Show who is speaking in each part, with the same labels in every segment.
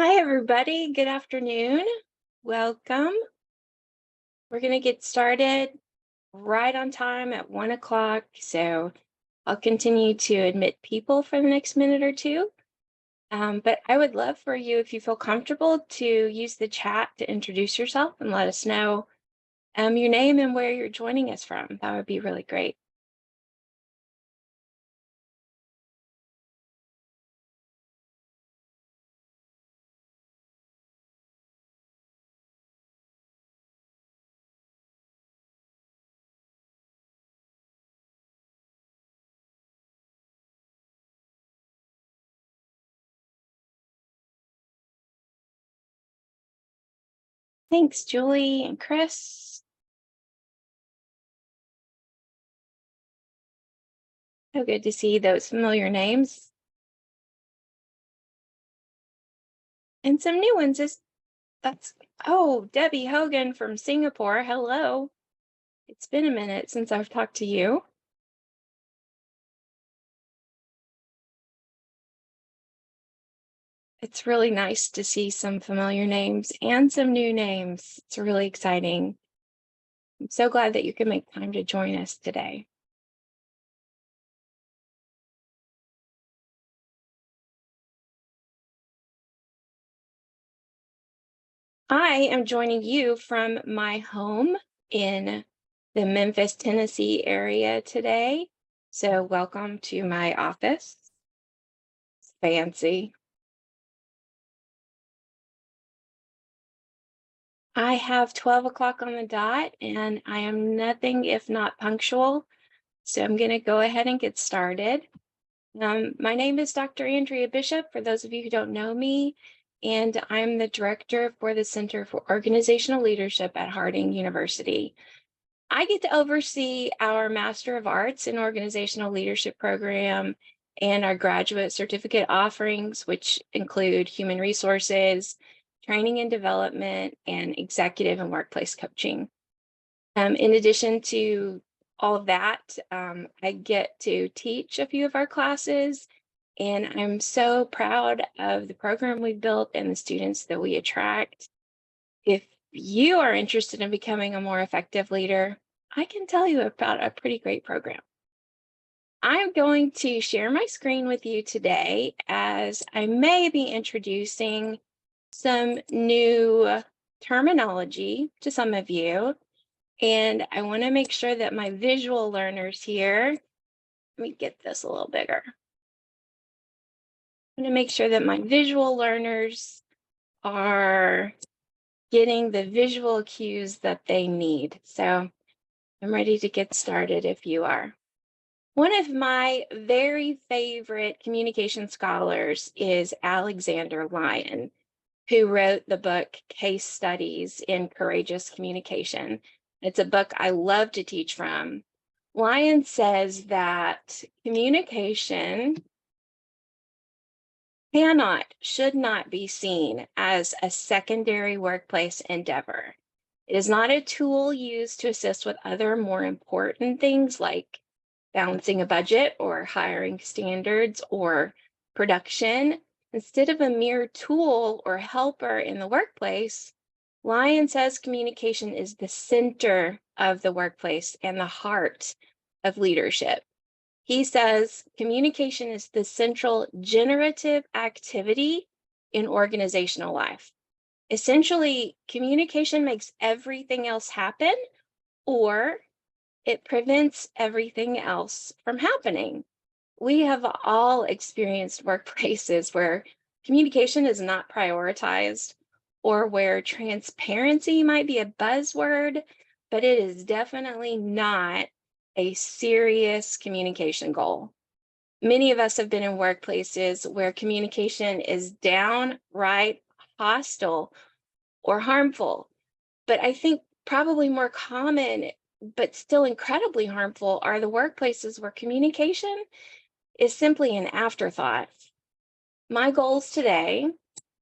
Speaker 1: Hi, everybody. Good afternoon. Welcome. We're going to get started right on time at 1 o'clock. So I'll continue to admit people for the next minute or two. But I would love for you, if you feel comfortable, to use the chat to introduce yourself and let us know your name and where you're joining us from. That would be really great. Thanks, Julie and Chris. So good to see those familiar names and some new ones. Debbie Hogan from Singapore. Hello. It's been a minute since I've talked to you. It's really nice to see some familiar names and some new names. It's really exciting. I'm so glad that you could make time to join us today. I am joining you from my home in the Memphis, Tennessee area today. So welcome to my office. It's fancy. I have 12 o'clock on the dot, and I am nothing if not punctual. So I'm going to go ahead and get started. My name is Dr. Andrea Bishop, for those of you who don't know me, and I'm the director for the Center for Organizational Leadership at Harding University. I get to oversee our Master of Arts in Organizational Leadership program and our graduate certificate offerings, which include human resources, training and development, and executive and workplace coaching. In addition to all of that, I get to teach a few of our classes, and I'm so proud of the program we've built and the students that we attract. If you are interested in becoming a more effective leader, I can tell you about a pretty great program. I'm going to share my screen with you today, as I may be introducing some new terminology to some of you. And I want to make sure that my visual learners here, let me get this a little bigger. I'm going to make sure that my visual learners are getting the visual cues that they need. So I'm ready to get started if you are. One of my very favorite communication scholars is Alexander Lyon, who wrote the book Case Studies in Courageous Communication. It's a book I love to teach from. Lyon says that communication should not be seen as a secondary workplace endeavor. It is not a tool used to assist with other more important things like balancing a budget or hiring standards or production. Instead of a mere tool or helper in the workplace, Lyon says communication is the center of the workplace and the heart of leadership. He says communication is the central generative activity in organizational life. Essentially, communication makes everything else happen, or it prevents everything else from happening. We have all experienced workplaces where communication is not prioritized, or where transparency might be a buzzword, but it is definitely not a serious communication goal. Many of us have been in workplaces where communication is downright hostile or harmful. But I think probably more common, but still incredibly harmful, are the workplaces where communication is simply an afterthought. My goals today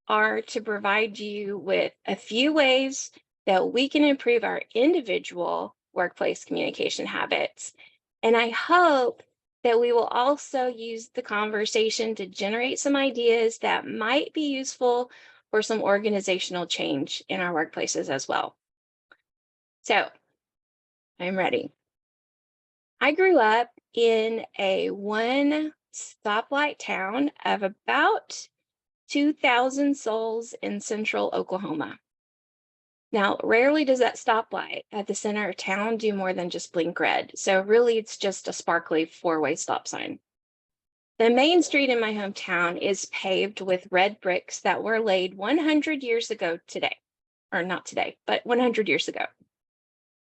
Speaker 1: are to provide you with a few ways that we can improve our individual workplace communication habits. And I hope that we will also use the conversation to generate some ideas that might be useful for some organizational change in our workplaces as well. So I'm ready. I grew up in a one stoplight town of about 2,000 souls in central Oklahoma. Now, rarely does that stoplight at the center of town do more than just blink red. So really, it's just a sparkly four-way stop sign. The main street in my hometown is paved with red bricks that were laid 100 years ago today, or not today, but 100 years ago.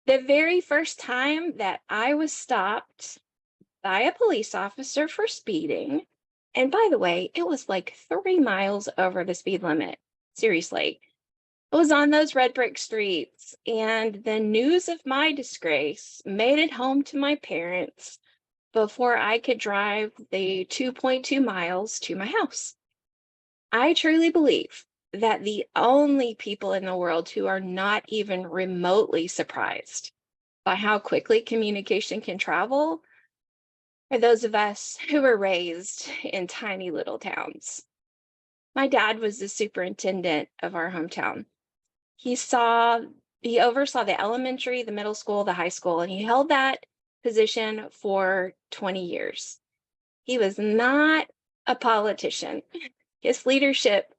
Speaker 1: The very first time that I was stopped by a police officer for speeding, and by the way, it was like 3 miles over the speed limit. Seriously. It was on those red brick streets, and the news of my disgrace made it home to my parents before I could drive the 2.2 miles to my house. I truly believe that the only people in the world who are not even remotely surprised by how quickly communication can travel are those of us who were raised in tiny little towns. My dad was the superintendent of our hometown. He oversaw the elementary, the middle school, the high school, and he held that position for 20 years. He was not a politician. His leadership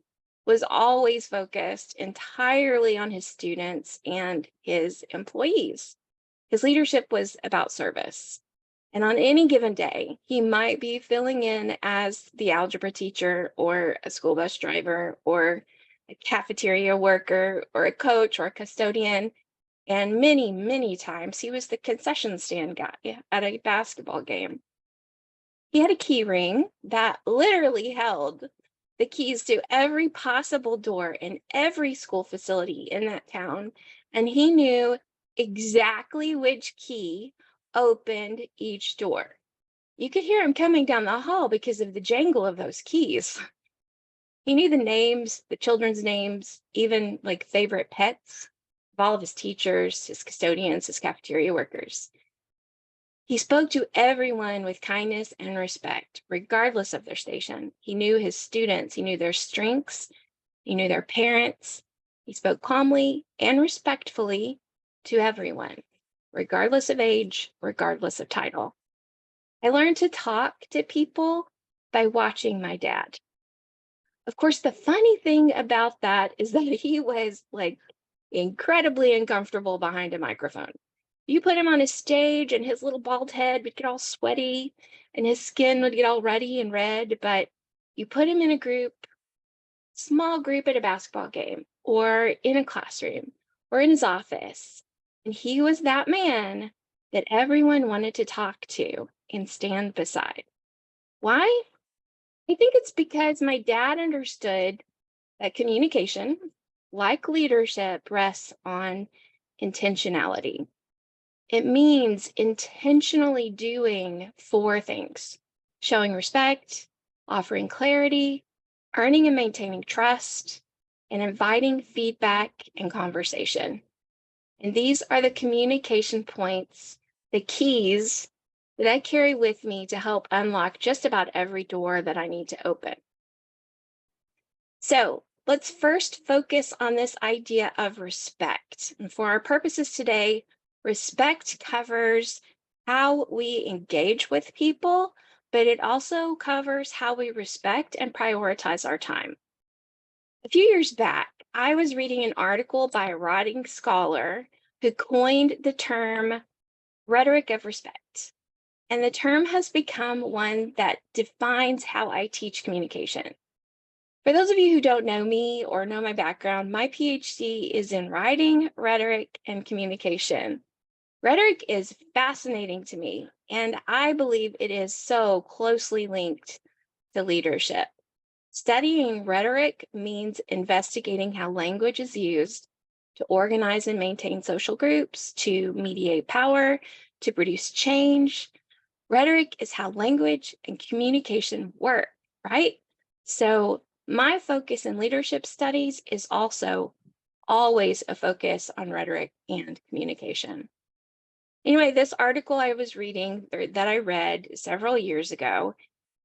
Speaker 1: was always focused entirely on his students and his employees. His leadership was about service. And on any given day, he might be filling in as the algebra teacher or a school bus driver or a cafeteria worker or a coach or a custodian. And many, many times he was the concession stand guy at a basketball game. He had a key ring that literally held the keys to every possible door in every school facility in that town. And he knew exactly which key opened each door. You could hear him coming down the hall because of the jangle of those keys. He knew the names, the children's names, even like favorite pets of all of his teachers, his custodians, his cafeteria workers. He spoke to everyone with kindness and respect, regardless of their station. He knew his students, he knew their strengths, he knew their parents. He spoke calmly and respectfully to everyone, regardless of age, regardless of title. I learned to talk to people by watching my dad. Of course, the funny thing about that is that he was like incredibly uncomfortable behind a microphone. You put him on a stage and his little bald head would get all sweaty and his skin would get all ruddy and red, but you put him in a group, small group at a basketball game or in a classroom or in his office, and he was that man that everyone wanted to talk to and stand beside. Why? I think it's because my dad understood that communication, like leadership, rests on intentionality. It means intentionally doing 4 things: showing respect, offering clarity, earning and maintaining trust, and inviting feedback and conversation. And these are the communication points, the keys that I carry with me to help unlock just about every door that I need to open. So let's first focus on this idea of respect. And for our purposes today, respect covers how we engage with people, but it also covers how we respect and prioritize our time. A few years back, I was reading an article by a writing scholar who coined the term rhetoric of respect. And the term has become one that defines how I teach communication. For those of you who don't know me or know my background, my PhD is in writing, rhetoric, and communication. Rhetoric is fascinating to me, and I believe it is so closely linked to leadership. Studying rhetoric means investigating how language is used to organize and maintain social groups, to mediate power, to produce change. Rhetoric is how language and communication work, right? So my focus in leadership studies is also always a focus on rhetoric and communication. Anyway, this article I was reading, or that I read several years ago,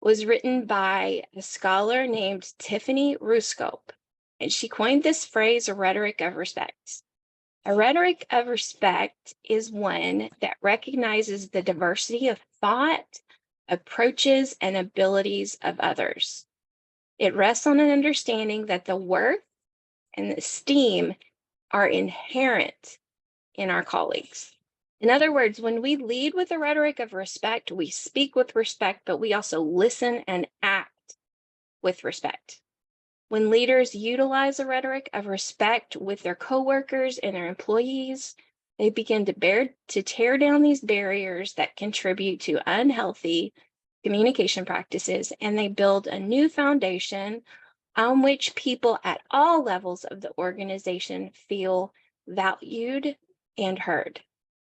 Speaker 1: was written by a scholar named Tiffany Ruscope. And she coined this phrase, a rhetoric of respect. A rhetoric of respect is one that recognizes the diversity of thought, approaches, and abilities of others. It rests on an understanding that the worth and the esteem are inherent in our colleagues. In other words, when we lead with a rhetoric of respect, we speak with respect, but we also listen and act with respect. When leaders utilize a rhetoric of respect with their coworkers and their employees, they begin to tear down these barriers that contribute to unhealthy communication practices, and they build a new foundation on which people at all levels of the organization feel valued and heard.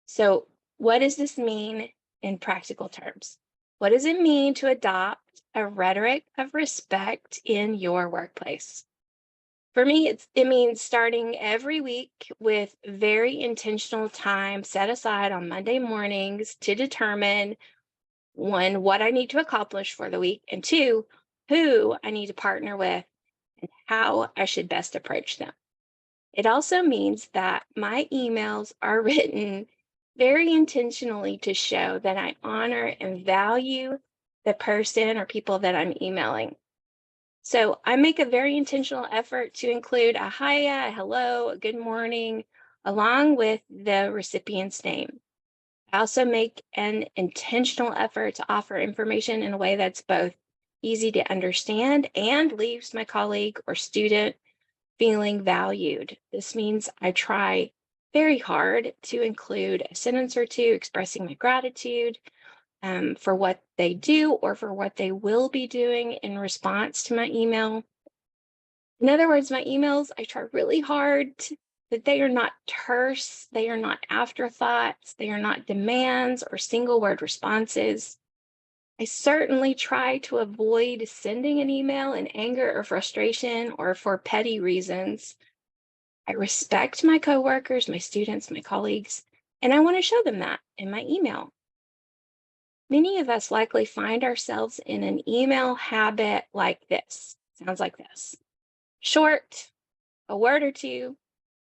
Speaker 1: So, what does this mean in practical terms? What does it mean to adopt a rhetoric of respect in your workplace? For me, it means starting every week with very intentional time set aside on Monday mornings to determine one, what I need to accomplish for the week, and two, who I need to partner with and how I should best approach them. It also means that my emails are written very intentionally to show that I honor and value the person or people that I'm emailing. So I make a very intentional effort to include a hiya, a hello, a good morning, along with the recipient's name. I also make an intentional effort to offer information in a way that's both easy to understand and leaves my colleague or student feeling valued. This means I try very hard to include a sentence or two expressing my gratitude for what they do or for what they will be doing in response to my email. In other words, my emails, I try really hard that they are not terse, they are not afterthoughts, they are not demands or single word responses. I certainly try to avoid sending an email in anger or frustration or for petty reasons. I respect my coworkers, my students, my colleagues, and I want to show them that in my email. Many of us likely find ourselves in an email habit like this. Sounds like this. Short, a word or two,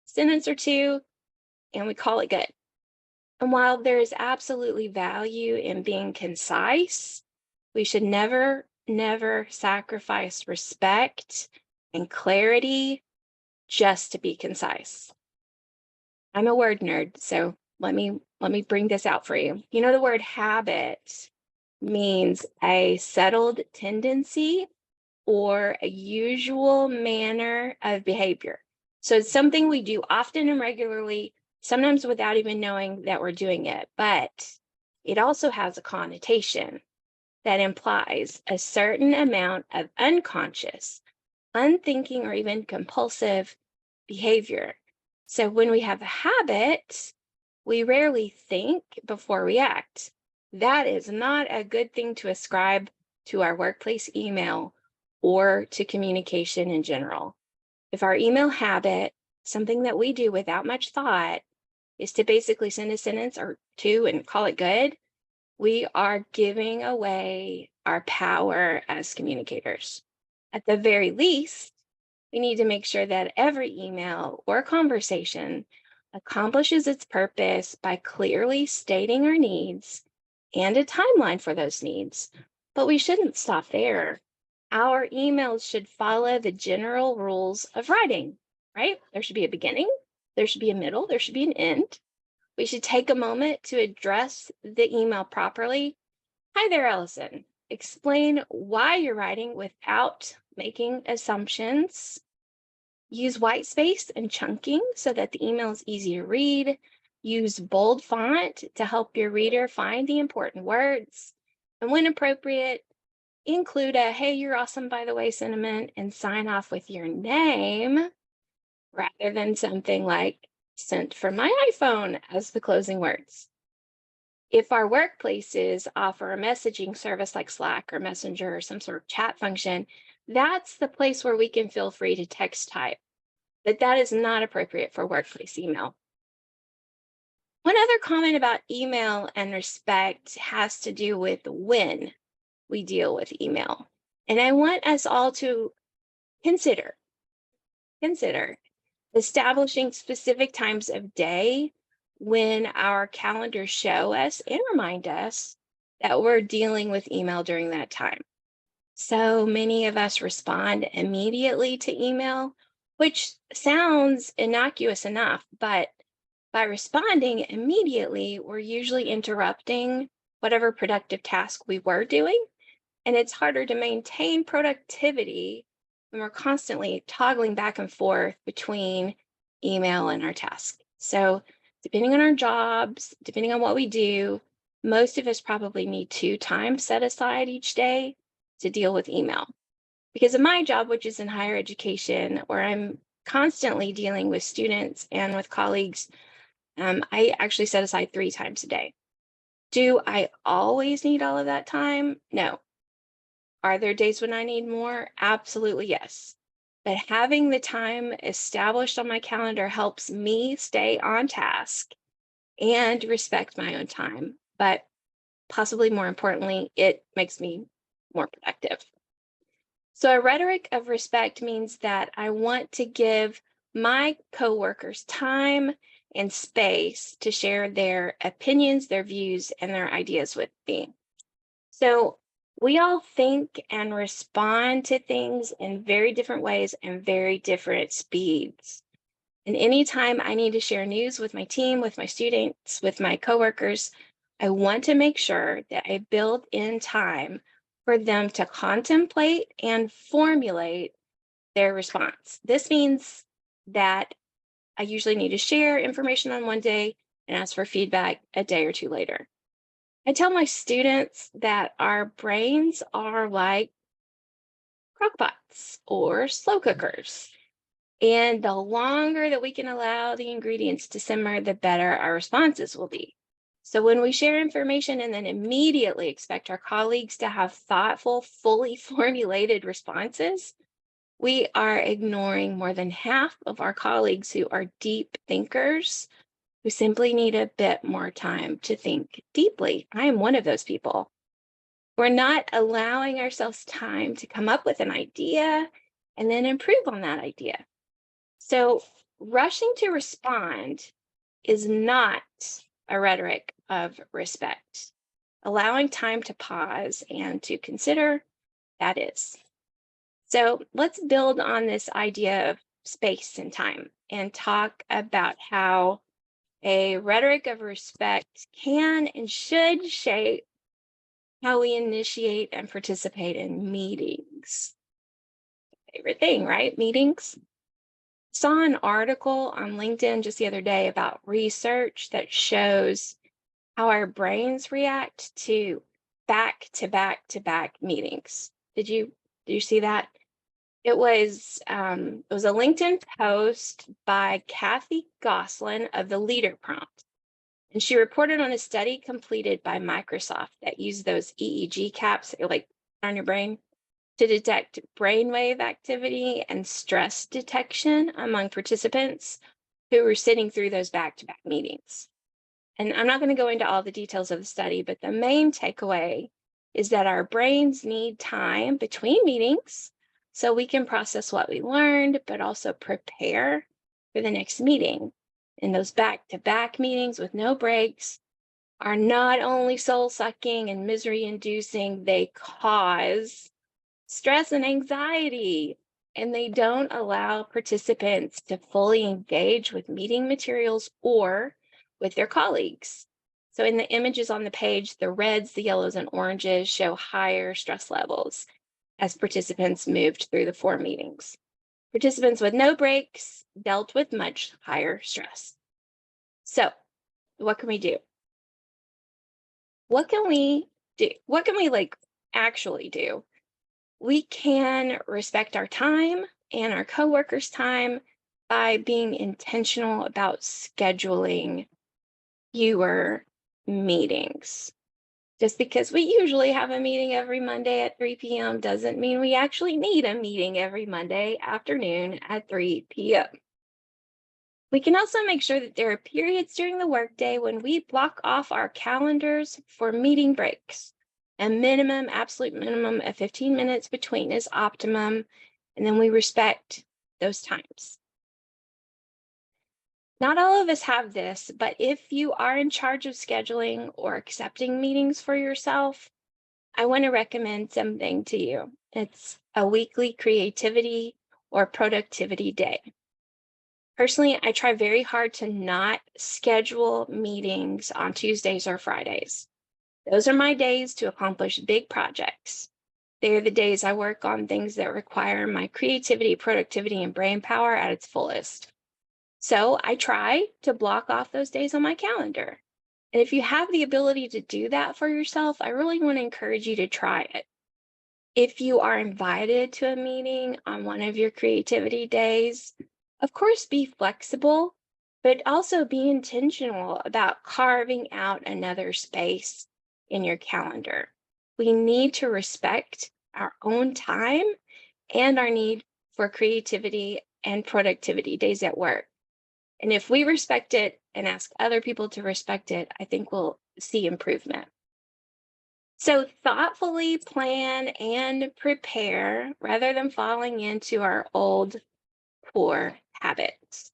Speaker 1: sentence or two, and we call it good. And while there is absolutely value in being concise, we should never sacrifice respect and clarity just to be concise. I'm a word nerd, so let me bring this out for you. You know, the word habit means a settled tendency or a usual manner of behavior. So it's something we do often and regularly, sometimes without even knowing that we're doing it. But it also has a connotation that implies a certain amount of unconscious, unthinking, or even compulsive behavior. So when we have a habit, we rarely think before we act. That is not a good thing to ascribe to our workplace email or to communication in general. If our email habit, something that we do without much thought, is to basically send a sentence or two and call it good, we are giving away our power as communicators. At the very least, we need to make sure that every email or conversation accomplishes its purpose by clearly stating our needs and a timeline for those needs. But we shouldn't stop there. Our emails should follow the general rules of writing, right? There should be a beginning, there should be a middle, there should be an end. We should take a moment to address the email properly. Hi there, Allison. Explain why you're writing without making assumptions. Use white space and chunking so that the email is easy to read. Use bold font to help your reader find the important words. And when appropriate, include a "hey, you're awesome, by the way" sentiment and sign off with your name rather than something like "sent from my iPhone" as the closing words. If our workplaces offer a messaging service like Slack or Messenger or some sort of chat function, that's the place where we can feel free to text type. But that is not appropriate for workplace email. One other comment about email and respect has to do with when we deal with email. And I want us all to consider Consider establishing specific times of day when our calendars show us and remind us that we're dealing with email during that time. So many of us respond immediately to email, which sounds innocuous enough, but by responding immediately, we're usually interrupting whatever productive task we were doing. And it's harder to maintain productivity when we're constantly toggling back and forth between email and our task. So, depending on our jobs, depending on what we do, most of us probably need 2 times set aside each day to deal with email. Because of my job, which is in higher education, where I'm constantly dealing with students and with colleagues, I actually set aside 3 times a day. Do I always need all of that time? No. Are there days when I need more? Absolutely, yes. But having the time established on my calendar helps me stay on task and respect my own time. But possibly more importantly, it makes me more productive. So, a rhetoric of respect means that I want to give my coworkers time and space to share their opinions, their views, and their ideas with me. So, we all think and respond to things in very different ways and very different speeds. And anytime I need to share news with my team, with my students, with my coworkers, I want to make sure that I build in time for them to contemplate and formulate their response. This means that I usually need to share information on one day and ask for feedback a day or two later. I tell my students that our brains are like crockpots or slow cookers. And the longer that we can allow the ingredients to simmer, the better our responses will be. So when we share information and then immediately expect our colleagues to have thoughtful, fully formulated responses, we are ignoring more than half of our colleagues who are deep thinkers who simply need a bit more time to think deeply. I am one of those people. We're not allowing ourselves time to come up with an idea and then improve on that idea. So, rushing to respond is not a rhetoric of respect. Allowing time to pause and to consider, that is. So, let's build on this idea of space and time and talk about how a rhetoric of respect can and should shape how we initiate and participate in meetings. Favorite thing, right? Meetings. Saw an article on LinkedIn just the other day about research that shows how our brains react to back meetings. Did you see that? It was a LinkedIn post by Kathy Goslin of the Leader Prompt. And she reported on a study completed by Microsoft that used those EEG caps that like on your brain to detect brainwave activity and stress detection among participants who were sitting through those back-to-back meetings. And I'm not going to go into all the details of the study, but the main takeaway is that our brains need time between meetings so we can process what we learned, but also prepare for the next meeting. And those back-to-back meetings with no breaks are not only soul-sucking and misery-inducing, they cause stress and anxiety, and they don't allow participants to fully engage with meeting materials or with their colleagues. So in the images on the page, the reds, the yellows, and oranges show higher stress levels as participants moved through the 4 meetings. Participants with no breaks dealt with much higher stress. So what can we do? What can we do? What can we actually do? We can respect our time and our coworkers' time by being intentional about scheduling fewer meetings. Just because we usually have a meeting every Monday at 3 p.m. doesn't mean we actually need a meeting every Monday afternoon at 3 p.m. We can also make sure that there are periods during the workday when we block off our calendars for meeting breaks. A minimum, absolute minimum of 15 minutes between is optimum, and then we respect those times. Not all of us have this, but if you are in charge of scheduling or accepting meetings for yourself, I want to recommend something to you. It's a weekly creativity or productivity day. Personally, I try very hard to not schedule meetings on Tuesdays or Fridays. Those are my days to accomplish big projects. They're the days I work on things that require my creativity, productivity, and brain power at its fullest. So I try to block off those days on my calendar. And if you have the ability to do that for yourself, I really want to encourage you to try it. If you are invited to a meeting on one of your creativity days, of course, be flexible, but also be intentional about carving out another space in your calendar. We need to respect our own time and our need for creativity and productivity days at work. And if we respect it and ask other people to respect it, I think we'll see improvement. So thoughtfully plan and prepare rather than falling into our old poor habits.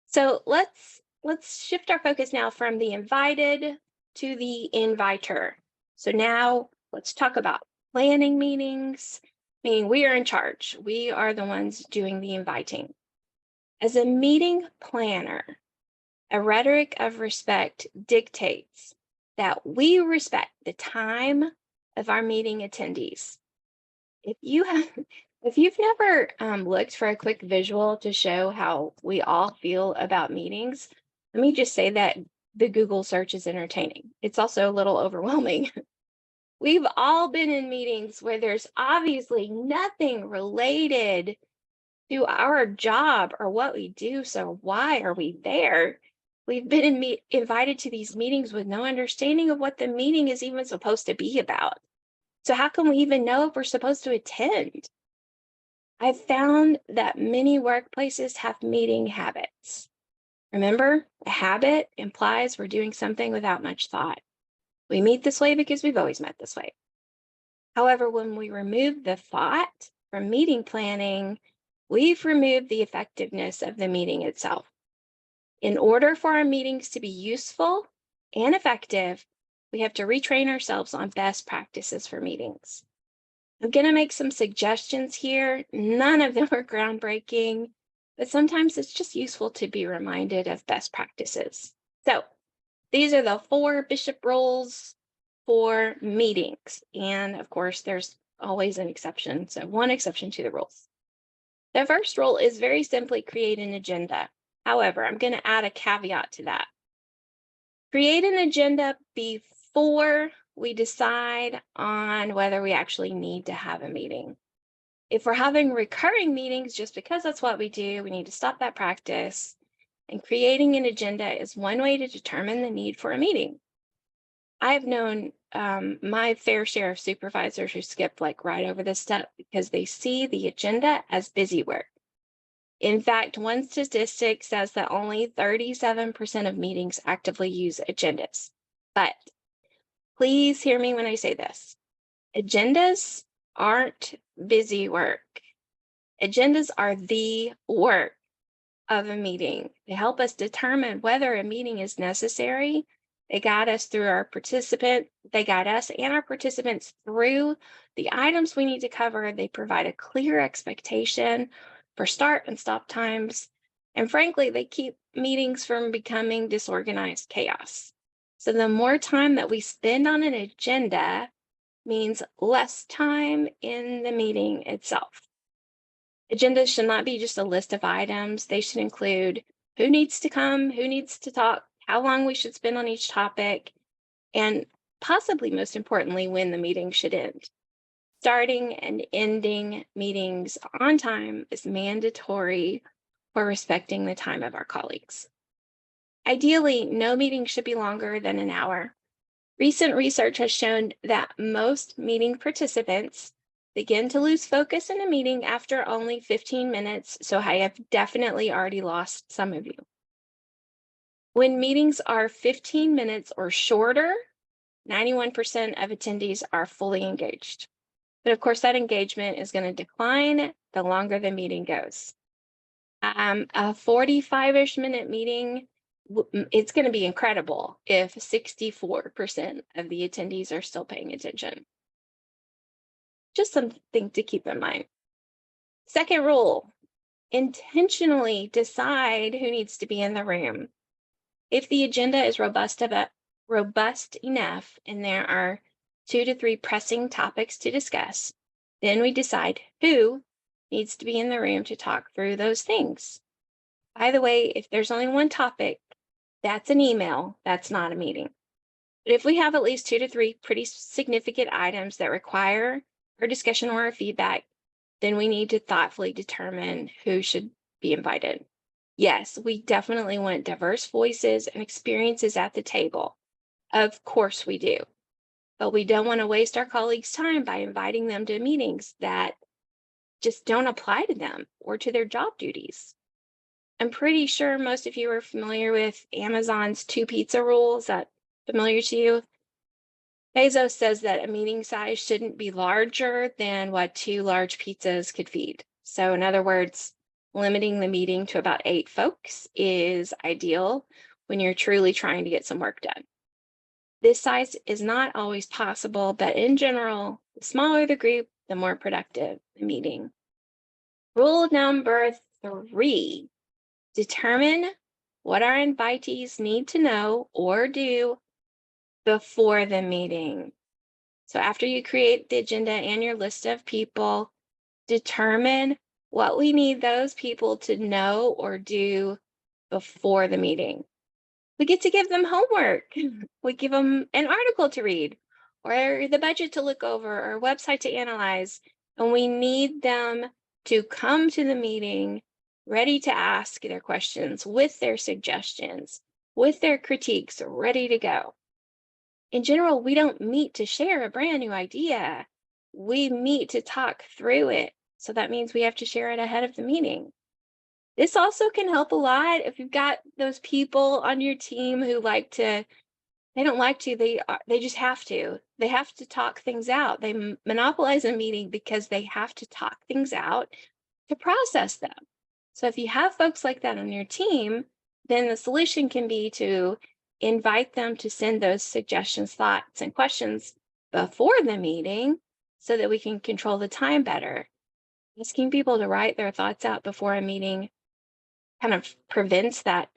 Speaker 1: So let's shift our focus now from the invited to the inviter. So now let's talk about planning meetings, meaning we are in charge. We are the ones doing the inviting. As a meeting planner, a rhetoric of respect dictates that we respect the time of our meeting attendees. If you have, if you've never looked for a quick visual to show how we all feel about meetings, let me just say that the Google search is entertaining. It's also a little overwhelming. We've all been in meetings where there's obviously nothing related to our job or what we do. So why are we there? We've been invited to these meetings with no understanding of what the meeting is even supposed to be about. So how can we even know if we're supposed to attend? I've found that many workplaces have meeting habits. Remember, a habit implies we're doing something without much thought. We meet this way because we've always met this way. However, when we remove the thought from meeting planning, we've removed the effectiveness of the meeting itself. In order for our meetings to be useful and effective, we have to retrain ourselves on best practices for meetings. I'm going to make some suggestions here. None of them are groundbreaking, but sometimes it's just useful to be reminded of best practices. So these are the 4 Bishop rules for meetings. And of course, there's always an exception. So one exception to the rules. The first rule is very simply create an agenda. However, I'm going to add a caveat to that. Create an agenda before we decide on whether we actually need to have a meeting. If we're having recurring meetings just because that's what we do, we need to stop that practice. And creating an agenda is one way to determine the need for a meeting. I've known my fair share of supervisors who skip like right over this step because they see the agenda as busy work. In fact, one statistic says that only 37% of meetings actively use agendas. But please hear me when I say this. Agendas aren't busy work. Agendas are the work of a meeting. They help us determine whether a meeting is necessary. They guide us and our participants through the items we need to cover. They provide a clear expectation for start and stop times. And frankly, they keep meetings from becoming disorganized chaos. So the more time that we spend on an agenda means less time in the meeting itself. Agendas should not be just a list of items. They should include who needs to come, who needs to talk, how long we should spend on each topic, and possibly most importantly, when the meeting should end. Starting and ending meetings on time is mandatory for respecting the time of our colleagues. Ideally, no meeting should be longer than an hour. Recent research has shown that most meeting participants begin to lose focus in a meeting after only 15 minutes, so I have definitely already lost some of you. When meetings are 15 minutes or shorter, 91% of attendees are fully engaged. But of course, that engagement is going to decline the longer the meeting goes. A 45-ish minute meeting, it's going to be incredible if 64% of the attendees are still paying attention. Just something to keep in mind. Second rule, intentionally decide who needs to be in the room. If the agenda is robust enough and there are 2 to 3 pressing topics to discuss, then we decide who needs to be in the room to talk through those things. By the way, if there's only one topic, that's an email, that's not a meeting. But if we have at least 2 to 3 pretty significant items that require our discussion or our feedback, then we need to thoughtfully determine who should be invited. Yes, we definitely want diverse voices and experiences at the table. Of course we do. But we don't want to waste our colleagues' time by inviting them to meetings that just don't apply to them or to their job duties. I'm pretty sure most of you are familiar with Amazon's 2 pizza rule. Is that familiar to you? Bezos says that a meeting size shouldn't be larger than what 2 large pizzas could feed. So, in other words, limiting the meeting to about 8 folks is ideal when you're truly trying to get some work done. This size is not always possible, but in general, the smaller the group, the more productive the meeting. Rule number 3, determine what our invitees need to know or do before the meeting. So after you create the agenda and your list of people, determine what we need those people to know or do before the meeting. We get to give them homework. We give them an article to read or the budget to look over or a website to analyze. And we need them to come to the meeting ready to ask their questions with their suggestions, with their critiques ready to go. In general, we don't meet to share a brand new idea. We meet to talk through it. So that means we have to share it ahead of the meeting. This also can help a lot if you've got those people on your team who they don't like to, they just have to. They have to talk things out. They monopolize a meeting because they have to talk things out to process them. So if you have folks like that on your team, then the solution can be to invite them to send those suggestions, thoughts, and questions before the meeting so that we can control the time better. Asking people to write their thoughts out before a meeting kind of prevents that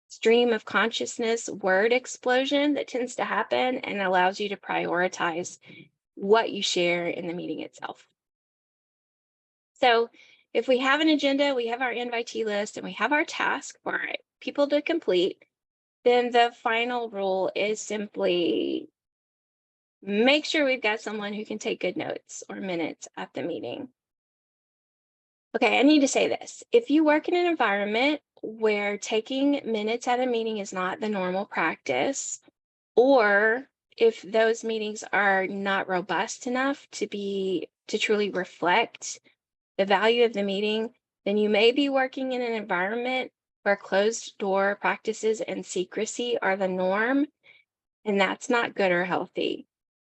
Speaker 1: stream of consciousness word explosion that tends to happen and allows you to prioritize what you share in the meeting itself. So if we have an agenda, we have our invitee list, and we have our task for people to complete, then the final rule is simply make sure we've got someone who can take good notes or minutes at the meeting. Okay, I need to say this. If you work in an environment where taking minutes at a meeting is not the normal practice, or if those meetings are not robust enough to truly reflect the value of the meeting, then you may be working in an environment where closed door practices and secrecy are the norm, and that's not good or healthy.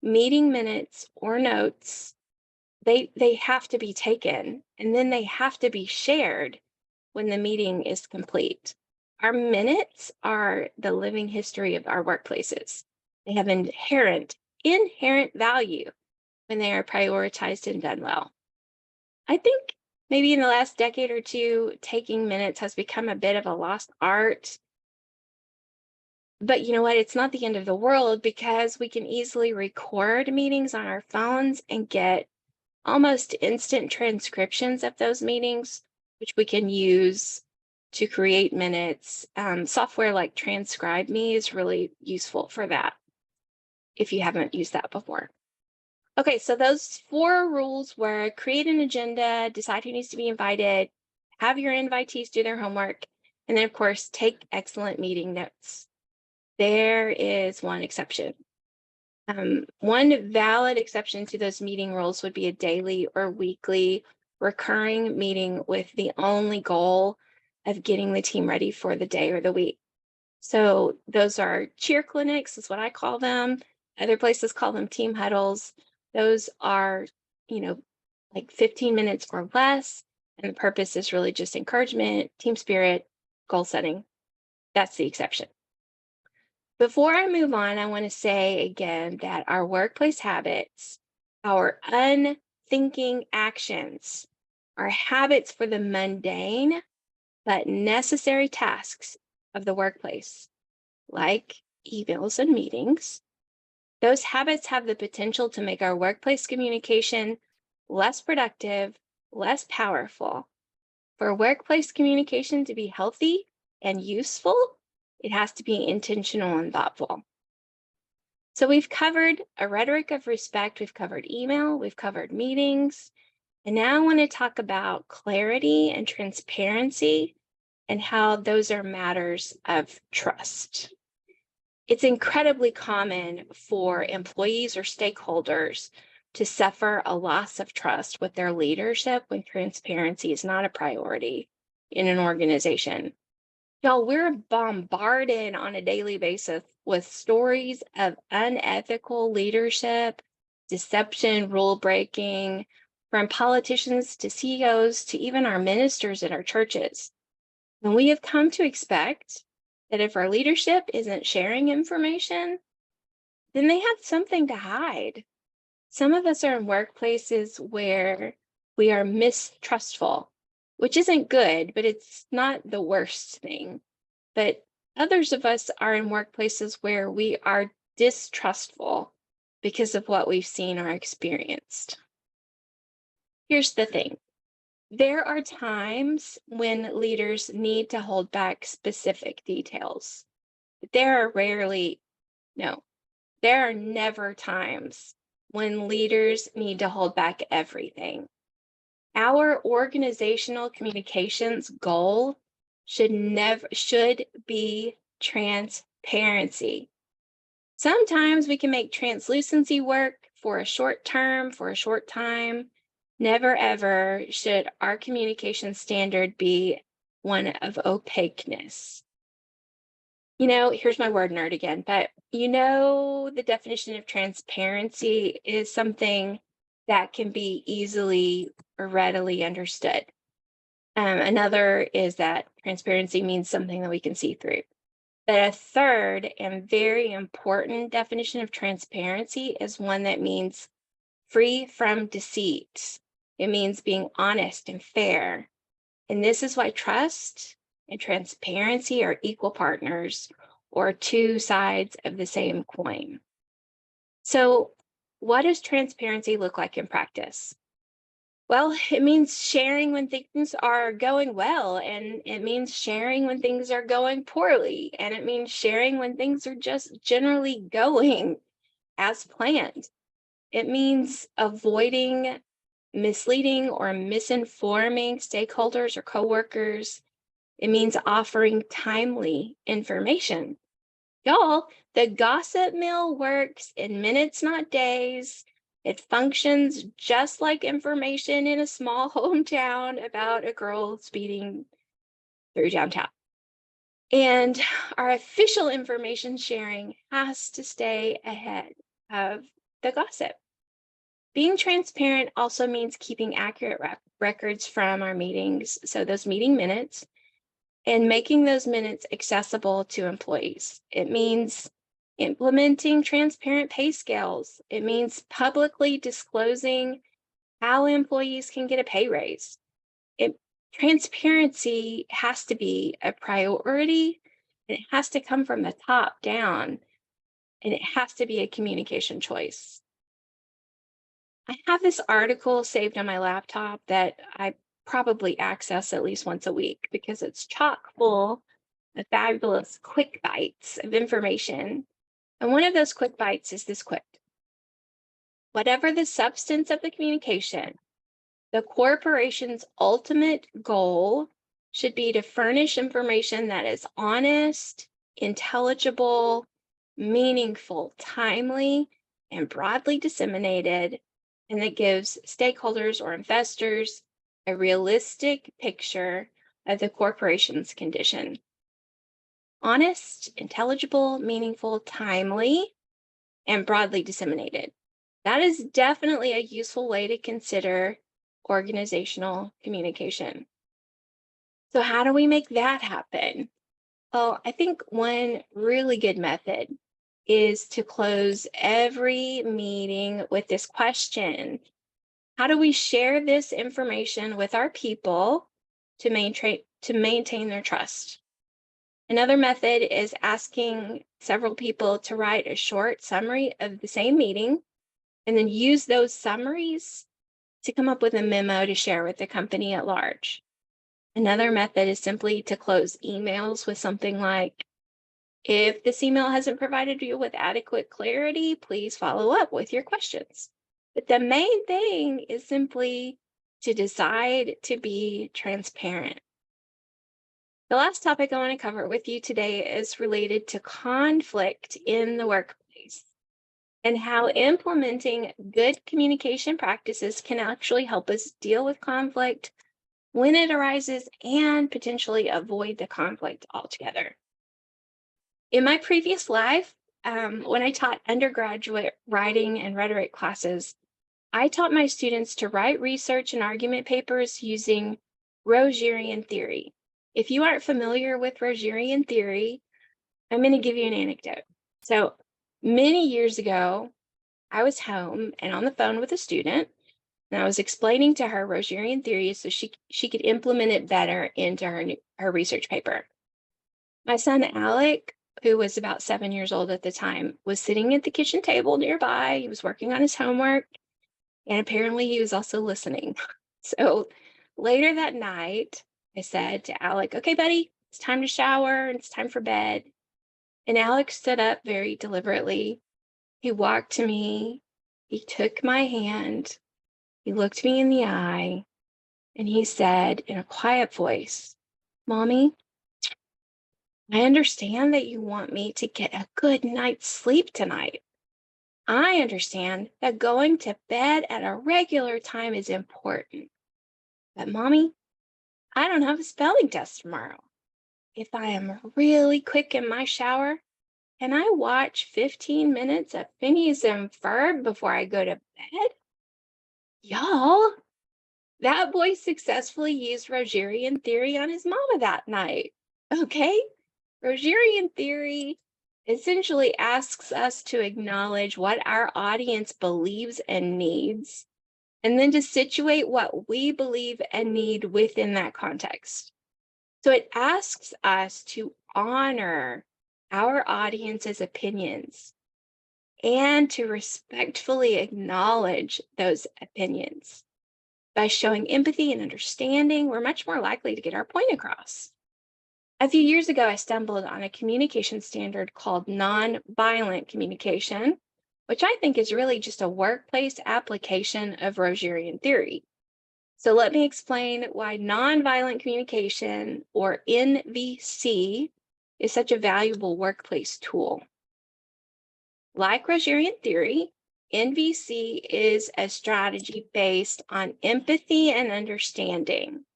Speaker 1: Meeting minutes or notes, they have to be taken, and then they have to be shared when the meeting is complete. Our minutes are the living history of our workplaces. They have inherent value when they are prioritized and done well. I think maybe in the last decade or two, taking minutes has become a bit of a lost art. But you know what? It's not the end of the world because we can easily record meetings on our phones and get almost instant transcriptions of those meetings, which we can use to create minutes. Software like TranscribeMe is really useful for that if you haven't used that before. Okay, so those 4 rules were create an agenda, decide who needs to be invited, have your invitees do their homework, and then, of course, take excellent meeting notes. There is one exception. One valid exception to those meeting rules would be a daily or weekly recurring meeting with the only goal of getting the team ready for the day or the week. So those are cheer clinics, is what I call them. Other places call them team huddles. Those are, like 15 minutes or less, and the purpose is really just encouragement, team spirit, goal setting. That's the exception. Before I move on, I want to say again that our workplace habits, our unthinking actions, are habits for the mundane but necessary tasks of the workplace, like emails and meetings. Those habits have the potential to make our workplace communication less productive, less powerful. For workplace communication to be healthy and useful, it has to be intentional and thoughtful. So we've covered a rhetoric of respect, we've covered email, we've covered meetings, and now I want to talk about clarity and transparency and how those are matters of trust. It's incredibly common for employees or stakeholders to suffer a loss of trust with their leadership when transparency is not a priority in an organization. Y'all, we're bombarded on a daily basis with stories of unethical leadership, deception, rule breaking, from politicians to CEOs to even our ministers in our churches. And we have come to expect that if our leadership isn't sharing information, then they have something to hide. Some of us are in workplaces where we are mistrustful, which isn't good, but it's not the worst thing. But others of us are in workplaces where we are distrustful because of what we've seen or experienced. Here's the thing. There are times when leaders need to hold back specific details. But there are never times when leaders need to hold back everything. Our organizational communications goal should be transparency. Sometimes we can make translucency work for a short term, for a short time. Never ever should our communication standard be one of opaqueness. Here's my word nerd again, but the definition of transparency is something that can be easily or readily understood. Another is that transparency means something that we can see through. But a third and very important definition of transparency is one that means free from deceit. It means being honest and fair. And this is why trust and transparency are equal partners or two sides of the same coin. So, what does transparency look like in practice? Well, it means sharing when things are going well, and it means sharing when things are going poorly, and it means sharing when things are just generally going as planned. It means avoiding misleading or misinforming stakeholders or coworkers. It means offering timely information. Y'all, the gossip mill works in minutes, not days. It functions just like information in a small hometown about a girl speeding through downtown. And our official information sharing has to stay ahead of the gossip. Being transparent also means keeping accurate records from our meetings, so those meeting minutes, and making those minutes accessible to employees. It means implementing transparent pay scales. It means publicly disclosing how employees can get a pay raise. Transparency has to be a priority, and it has to come from the top down, and it has to be a communication choice. I have this article saved on my laptop that I probably access at least once a week because it's chock full of fabulous quick bites of information. And one of those quick bites is this quote: whatever the substance of the communication, the corporation's ultimate goal should be to furnish information that is honest, intelligible, meaningful, timely, and broadly disseminated, and that gives stakeholders or investors a realistic picture of the corporation's condition. Honest, intelligible, meaningful, timely, and broadly disseminated. That is definitely a useful way to consider organizational communication. So how do we make that happen? Well, I think one really good method is to close every meeting with this question. How do we share this information with our people to maintain their trust? Another method is asking several people to write a short summary of the same meeting and then use those summaries to come up with a memo to share with the company at large. Another method is simply to close emails with something like, if this email hasn't provided you with adequate clarity, please follow up with your questions. But the main thing is simply to decide to be transparent. The last topic I want to cover with you today is related to conflict in the workplace and how implementing good communication practices can actually help us deal with conflict when it arises and potentially avoid the conflict altogether. In my previous life, when I taught undergraduate writing and rhetoric classes, I taught my students to write research and argument papers using Rogerian theory. If you aren't familiar with Rogerian theory, I'm going to give you an anecdote. So many years ago, I was home and on the phone with a student, and I was explaining to her Rogerian theory so she could implement it better into her research paper. My son Alec, who was about 7 years old at the time, was sitting at the kitchen table nearby. He was working on his homework, and apparently he was also listening. So later that night, I said to Alec, "Okay, buddy, it's time to shower and it's time for bed." And Alec stood up very deliberately. He walked to me, he took my hand, he looked me in the eye, and he said in a quiet voice, "Mommy, I understand that you want me to get a good night's sleep tonight. I understand that going to bed at a regular time is important. But Mommy, I don't have a spelling test tomorrow. If I am really quick in my shower, can I watch 15 minutes of Phineas and Ferb before I go to bed?" Y'all, that boy successfully used Rogerian theory on his mama that night. Okay? Rogerian theory essentially asks us to acknowledge what our audience believes and needs, and then to situate what we believe and need within that context. So it asks us to honor our audience's opinions and to respectfully acknowledge those opinions. By showing empathy and understanding, we're much more likely to get our point across. A few years ago, I stumbled on a communication standard called nonviolent communication, which I think is really just a workplace application of Rogerian theory. So let me explain why nonviolent communication, or NVC, is such a valuable workplace tool. Like Rogerian theory, NVC is a strategy based on empathy and understanding.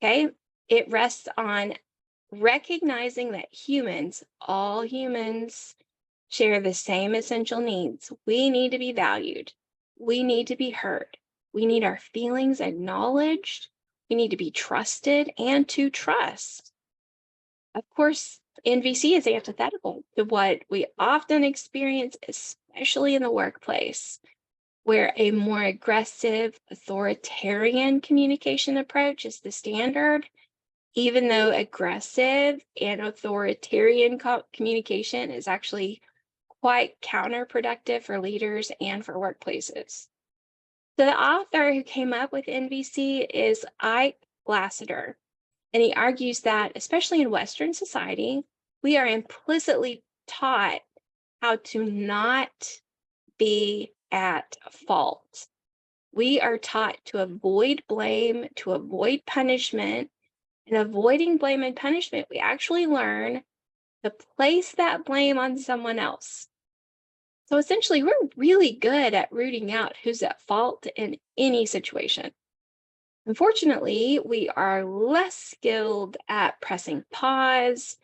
Speaker 1: Okay? It rests on recognizing that humans, all humans, share the same essential needs. We need to be valued. We need to be heard. We need our feelings acknowledged. We need to be trusted and to trust. Of course, NVC is antithetical to what we often experience, especially in the workplace, where a more aggressive, authoritarian communication approach is the standard. Even though aggressive and authoritarian communication is actually quite counterproductive for leaders and for workplaces. So the author who came up with NVC is Ike Lassiter, and he argues that, especially in Western society, we are implicitly taught how to not be at fault. We are taught to avoid blame, to avoid punishment. In avoiding blame and punishment, we actually learn to place that blame on someone else. So essentially, we're really good at rooting out who's at fault in any situation. Unfortunately, we are less skilled at pressing pause,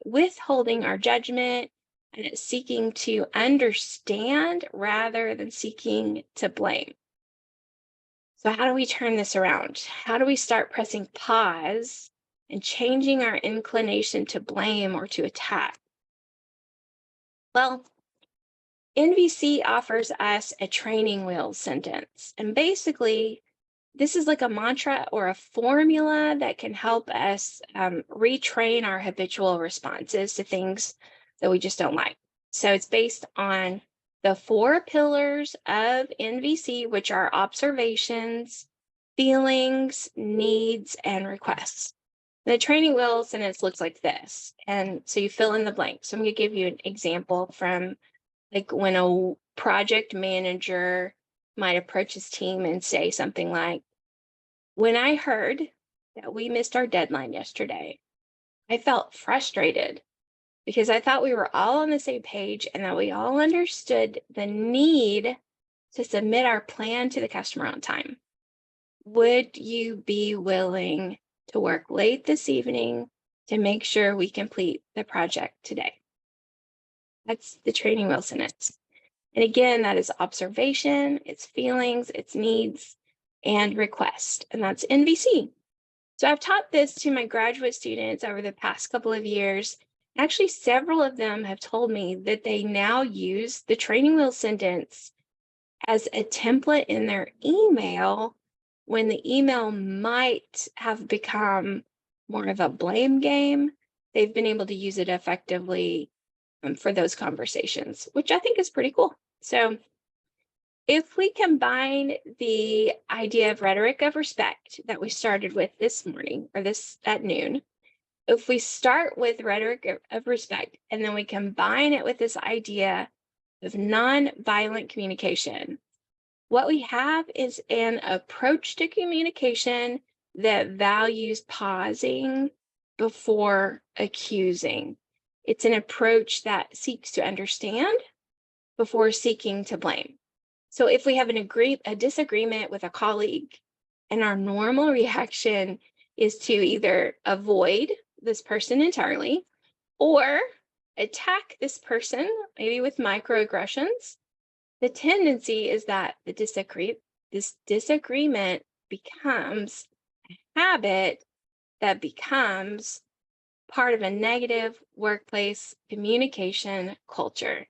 Speaker 1: withholding our judgment, and at seeking to understand rather than seeking to blame. So, how do we turn this around? How do we start pressing pause and changing our inclination to blame or to attack? Well, NVC offers us a training wheel sentence. And basically, this is like a mantra or a formula that can help us retrain our habitual responses to things that we just don't like. So it's based on the 4 pillars of NVC, which are observations, feelings, needs, and requests. The training wheel sentence looks like this. And so you fill in the blanks. So I'm going to give you an example from like when a project manager might approach his team and say something like, when I heard that we missed our deadline yesterday, I felt frustrated because I thought we were all on the same page and that we all understood the need to submit our plan to the customer on time. Would you be willing to work late this evening to make sure we complete the project today? That's the training wheel sentence. And again, that is observation, it's feelings, it's needs, and request. And that's NVC. So I've taught this to my graduate students over the past couple of years. Actually, several of them have told me that they now use the training wheel sentence as a template in their email when the email might have become more of a blame game. They've been able to use it effectively for those conversations, which I think is pretty cool. So if we combine the idea of rhetoric of respect that we started with this morning or this at noon, if we start with rhetoric of respect and then we combine it with this idea of nonviolent communication, what we have is an approach to communication that values pausing before accusing. It's an approach that seeks to understand before seeking to blame. So if we have a disagreement with a colleague and our normal reaction is to either avoid this person entirely or attack this person, maybe with microaggressions, the tendency is that this disagreement becomes a habit that becomes part of a negative workplace communication culture.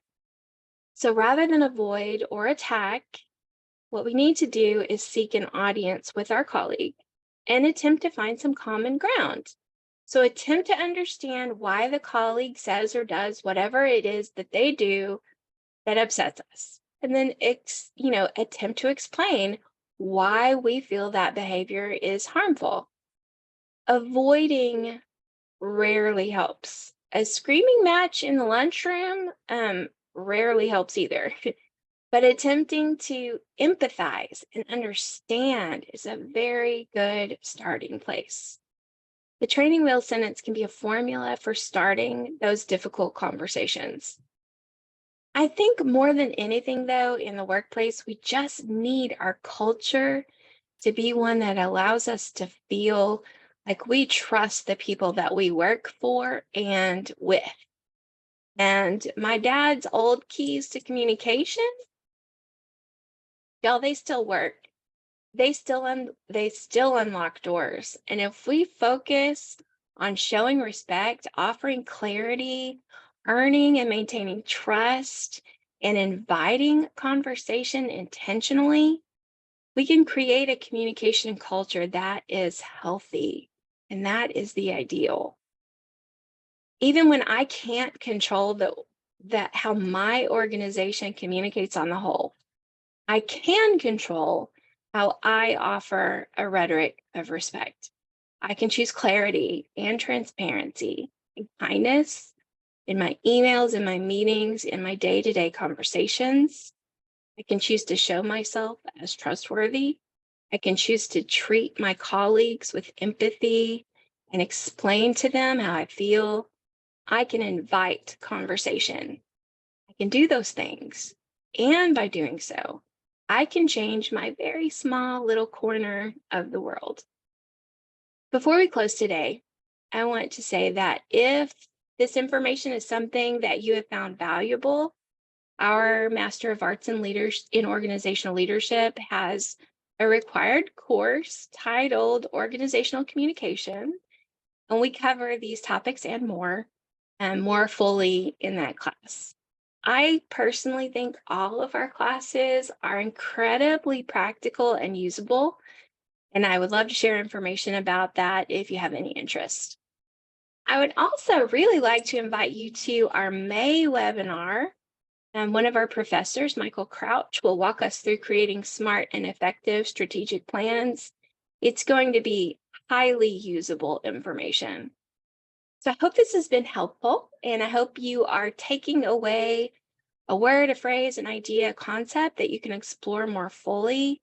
Speaker 1: So rather than avoid or attack, what we need to do is seek an audience with our colleague and attempt to find some common ground. So attempt to understand why the colleague says or does whatever it is that they do that upsets us. And then attempt to explain why we feel that behavior is harmful. Avoiding rarely helps. A screaming match in the lunchroom rarely helps either. But attempting to empathize and understand is a very good starting place. The training wheel sentence can be a formula for starting those difficult conversations. I think more than anything, though, in the workplace, we just need our culture to be one that allows us to feel like we trust the people that we work for and with. And my dad's old keys to communication, y'all, they still work. They still unlock doors. And if we focus on showing respect, offering clarity, earning and maintaining trust, and inviting conversation intentionally, we can create a communication culture that is healthy. And that is the ideal. Even when I can't control how my organization communicates on the whole, I can control how I offer a rhetoric of respect. I can choose clarity and transparency and kindness in my emails, in my meetings, in my day-to-day conversations. I can choose to show myself as trustworthy. I can choose to treat my colleagues with empathy and explain to them how I feel. I can invite conversation. I can do those things. And by doing so, I can change my very small little corner of the world. Before we close today, I want to say that if this information is something that you have found valuable, our Master of Arts in Organizational Leadership has a required course titled Organizational Communication, and we cover these topics and more fully in that class. I personally think all of our classes are incredibly practical and usable, and I would love to share information about that if you have any interest. I would also really like to invite you to our May webinar. And one of our professors, Michael Crouch, will walk us through creating smart and effective strategic plans. It's going to be highly usable information. So I hope this has been helpful, and I hope you are taking away a word, a phrase, an idea, a concept that you can explore more fully.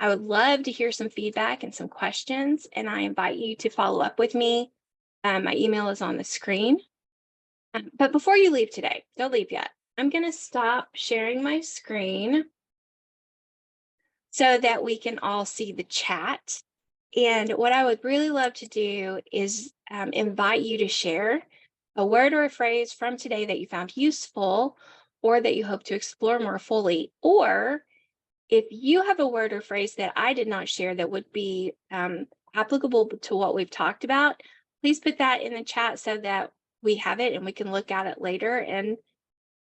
Speaker 1: I would love to hear some feedback and some questions, and I invite you to follow up with me. My email is on the screen. But before you leave today, don't leave yet. I'm going to stop sharing my screen so that we can all see the chat. And what I would really love to do is invite you to share a word or a phrase from today that you found useful or that you hope to explore more fully. Or if you have a word or phrase that I did not share that would be applicable to what we've talked about, please put that in the chat so that we have it and we can look at it later. And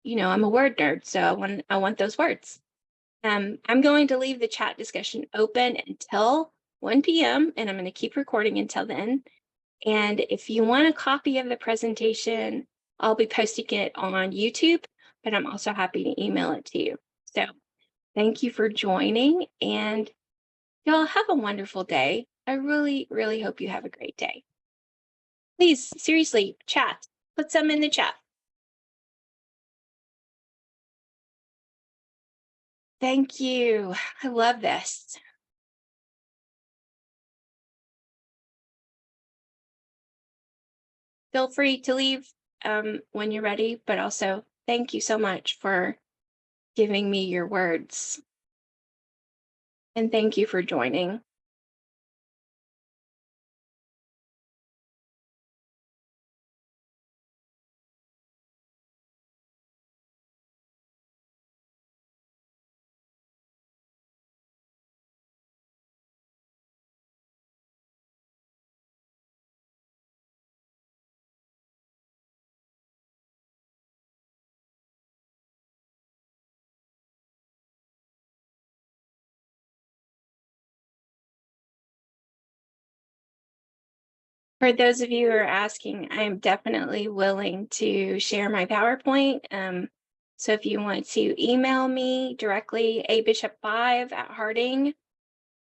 Speaker 1: I'm a word nerd, so I want those words. I'm going to leave the chat discussion open until 1 p.m. and I'm going to keep recording until then. And if you want a copy of the presentation, I'll be posting it on YouTube, but I'm also happy to email it to you. So thank you for joining, and y'all have a wonderful day. I really, really hope you have a great day. Please, seriously, chat. Put some in the chat. Thank you. I love this. Feel free to leave when you're ready, but also thank you so much for giving me your words. And thank you for joining. For those of you who are asking, I'm definitely willing to share my PowerPoint. So if you want to email me directly, abishop5@Harding,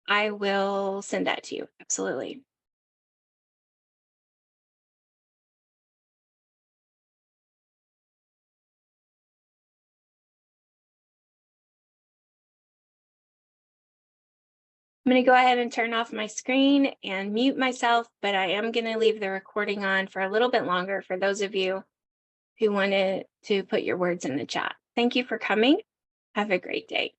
Speaker 1: I will send that to you. Absolutely. I'm going to go ahead and turn off my screen and mute myself, but I am going to leave the recording on for a little bit longer for those of you who wanted to put your words in the chat. Thank you for coming. Have a great day.